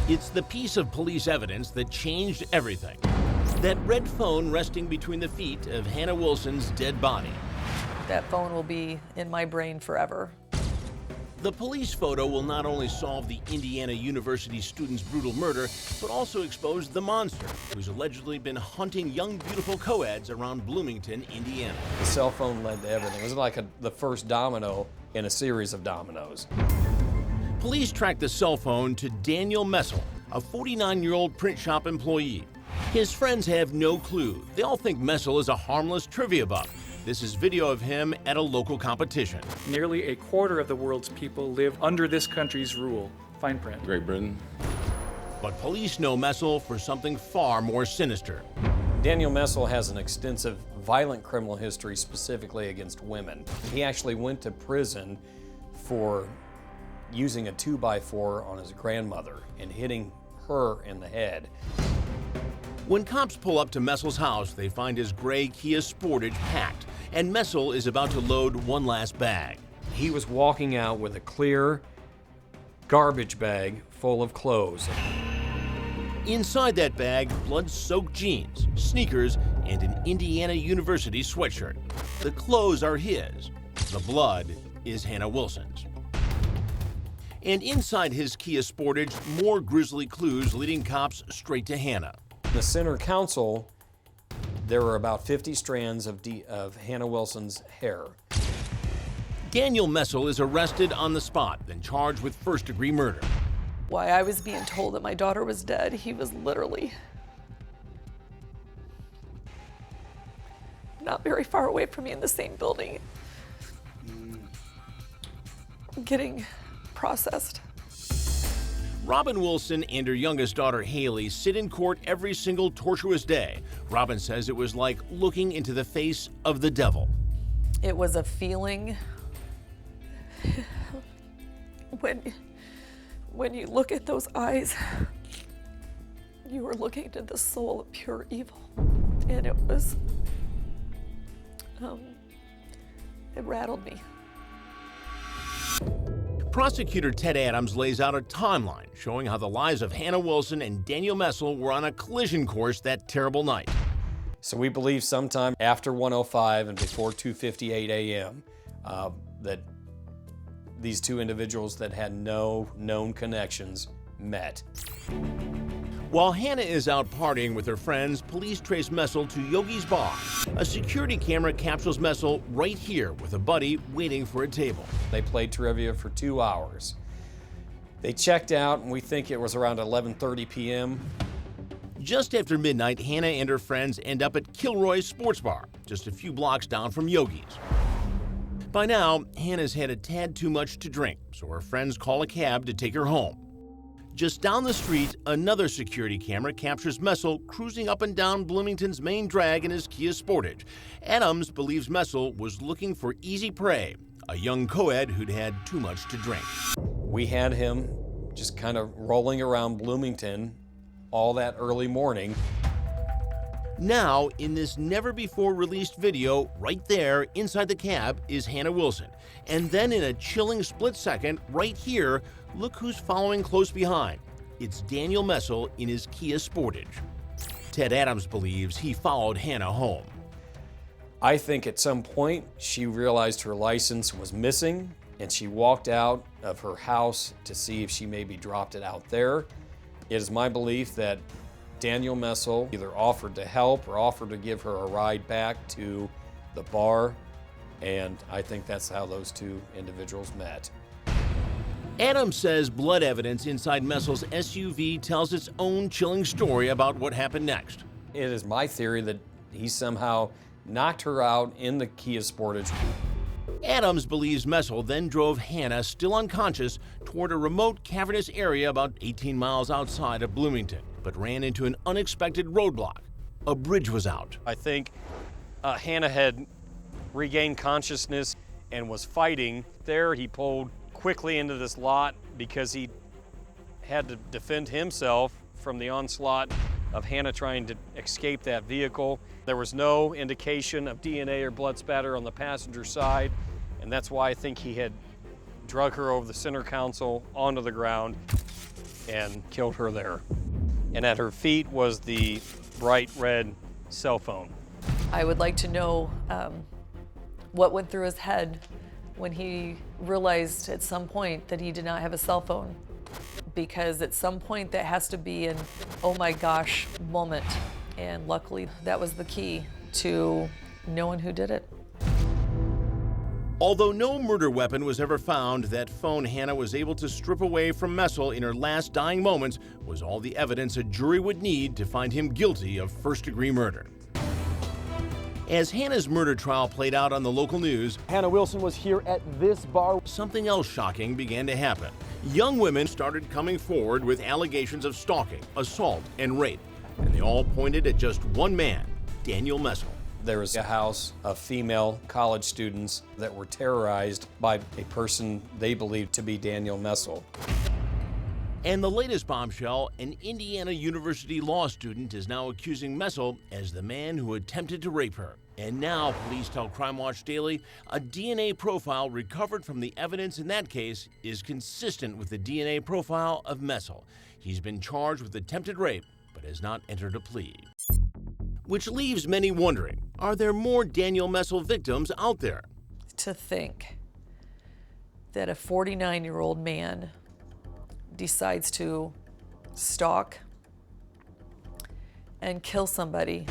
It's the piece of police evidence that changed everything. That red phone resting between the feet of Hannah Wilson's dead body. That phone will be in my brain forever. The police photo will not only solve the Indiana University student's brutal murder, but also expose the monster who's allegedly been hunting young, beautiful co-eds around Bloomington, Indiana. The cell phone led to everything. It was like the first domino in a series of dominoes. Police tracked the cell phone to Daniel Messel, a 49-year-old print shop employee. His friends have no clue. They all think Messel is a harmless trivia buff. This is video of him at a local competition. Nearly a quarter of the world's people live under this country's rule. Fine print. Great Britain. But police know Messel for something far more sinister. Daniel Messel has an extensive violent criminal history, specifically against women. He actually went to prison for using a 2x4 on his grandmother and hitting her in the head. When cops pull up to Messel's house, they find his gray Kia Sportage packed, and Messel is about to load one last bag. He was walking out with a clear garbage bag full of clothes. Inside that bag, blood-soaked jeans, sneakers, and an Indiana University sweatshirt. The clothes are his. The blood is Hannah Wilson's. And inside his Kia Sportage, more grisly clues leading cops straight to Hannah. In the center console, there were about 50 strands of Hannah Wilson's hair. Daniel Messel is arrested on the spot, then charged with first-degree murder. Why I was being told that my daughter was dead, he was literally not very far away from me in the same building, getting processed. Robin Wilson and her youngest daughter Haley sit in court every single tortuous day. Robin says it was like looking into the face of the devil. It was a feeling when you look at those eyes, you were looking into the soul of pure evil. And it was, it rattled me. Prosecutor Ted Adams lays out a timeline showing how the lives of Hannah Wilson and Daniel Messel were on a collision course that terrible night. So we believe sometime after 1:05 and before 2:58 a.m. That these two individuals that had no known connections met. While Hannah is out partying with her friends, police trace Messel to Yogi's Bar. A security camera captures Messel right here with a buddy waiting for a table. They played trivia for 2 hours. They checked out, and we think it was around 11:30 p.m. Just after midnight, Hannah and her friends end up at Kilroy's Sports Bar, just a few blocks down from Yogi's. By now, Hannah's had a tad too much to drink, so her friends call a cab to take her home. Just down the street, another security camera captures Messel cruising up and down Bloomington's main drag in his Kia Sportage. Adams believes Messel was looking for easy prey, a young co-ed who'd had too much to drink. We had him just kind of rolling around Bloomington all that early morning. Now, in this never-before-released video, right there inside the cab is Hannah Wilson. And then in a chilling split second, right here, look who's following close behind. It's Daniel Messel in his Kia Sportage. Ted Adams believes he followed Hannah home. I think at some point she realized her license was missing, and she walked out of her house to see if she maybe dropped it out there. It is my belief that Daniel Messel either offered to help or offered to give her a ride back to the bar, and I think that's how those two individuals met. Adams says blood evidence inside Messel's SUV tells its own chilling story about what happened next. It is my theory that he somehow knocked her out in the Kia Sportage. Adams believes Messel then drove Hannah, still unconscious, toward a remote, cavernous area about 18 miles outside of Bloomington, but ran into an unexpected roadblock. A bridge was out. I think Hannah had regained consciousness and was fighting. There he pulled quickly into this lot because he had to defend himself from the onslaught of Hannah trying to escape that vehicle. There was no indication of DNA or blood spatter on the passenger side, and that's why I think he had drug her over the center console onto the ground. and killed her there. And at her feet was the bright red cell phone. I would like to know what went through his head when he realized at some point that he did not have a cell phone. Because at some point that has to be an oh my gosh moment. And luckily that was the key to knowing who did it. Although no murder weapon was ever found, that phone Hannah was able to strip away from Messel in her last dying moments was all the evidence a jury would need to find him guilty of first-degree murder. As Hannah's murder trial played out on the local news, Hannah Wilson was here at this bar. something else shocking began to happen. Young women started coming forward with allegations of stalking, assault, and rape, and they all pointed at just one man, Daniel Messel. There was a house of female college students that were terrorized by a person they believed to be Daniel Messel. And the latest bombshell, an Indiana University law student is now accusing Messel as the man who attempted to rape her. And now, police tell Crime Watch Daily, a DNA profile recovered from the evidence in that case is consistent with the DNA profile of Messel. He's been charged with attempted rape, but has not entered a plea. Which leaves many wondering, are there more Daniel Messel victims out there? To think that a 49-year-old man decides to stalk and kill somebody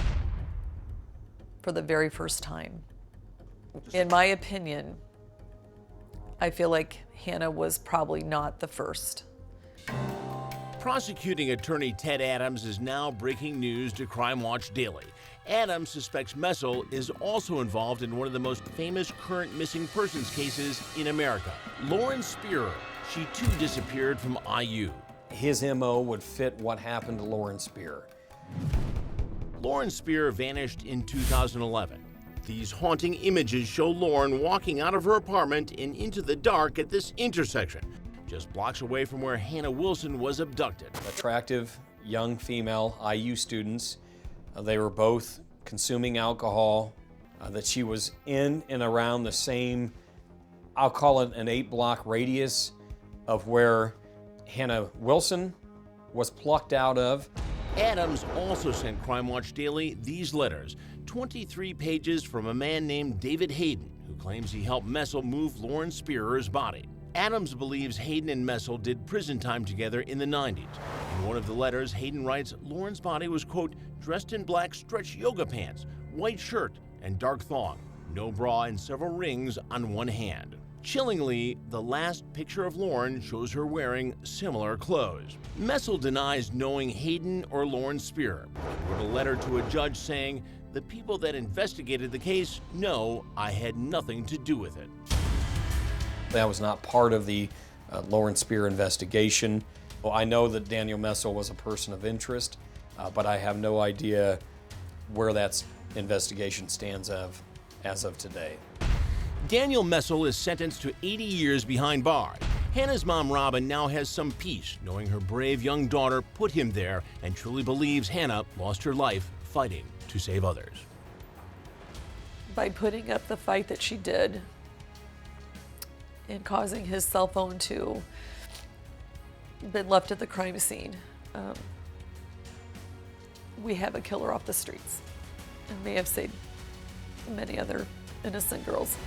for the very first time. In my opinion, I feel like Hannah was probably not the first. Prosecuting attorney Ted Adams is now breaking news to Crime Watch Daily. Adams suspects Messel is also involved in one of the most famous current missing persons cases in America, Lauren Spierer. She too disappeared from IU. His MO would fit what happened to Lauren Spierer. Lauren Spierer vanished in 2011. These haunting images show Lauren walking out of her apartment and into the dark at this intersection, just blocks away from where Hannah Wilson was abducted. Attractive young female IU students. They were both consuming alcohol, that she was in and around the same, I'll call it an 8-block radius of where Hannah Wilson was plucked out of. Adams also sent Crime Watch Daily these letters, 23 pages from a man named David Haden, who claims he helped Messel move Lauren Spierer's body. Adams believes Haden and Messel did prison time together in the 90s. In one of the letters, Haden writes Lauren's body was, quote, dressed in black stretch yoga pants, white shirt, and dark thong, no bra and several rings on one hand. Chillingly, the last picture of Lauren shows her wearing similar clothes. Messel denies knowing Haden or Lauren Spierer. He wrote a letter to a judge saying, the people that investigated the case know I had nothing to do with it. That was not part of the Lauren Spierer investigation. Well, I know that Daniel Messel was a person of interest, but I have no idea where that investigation stands as of today. Daniel Messel is sentenced to 80 years behind bars. Hannah's mom, Robin, now has some peace knowing her brave young daughter put him there and truly believes Hannah lost her life fighting to save others. By putting up the fight that she did and causing his cell phone to been left at the crime scene, we have a killer off the streets and may have saved many other innocent girls.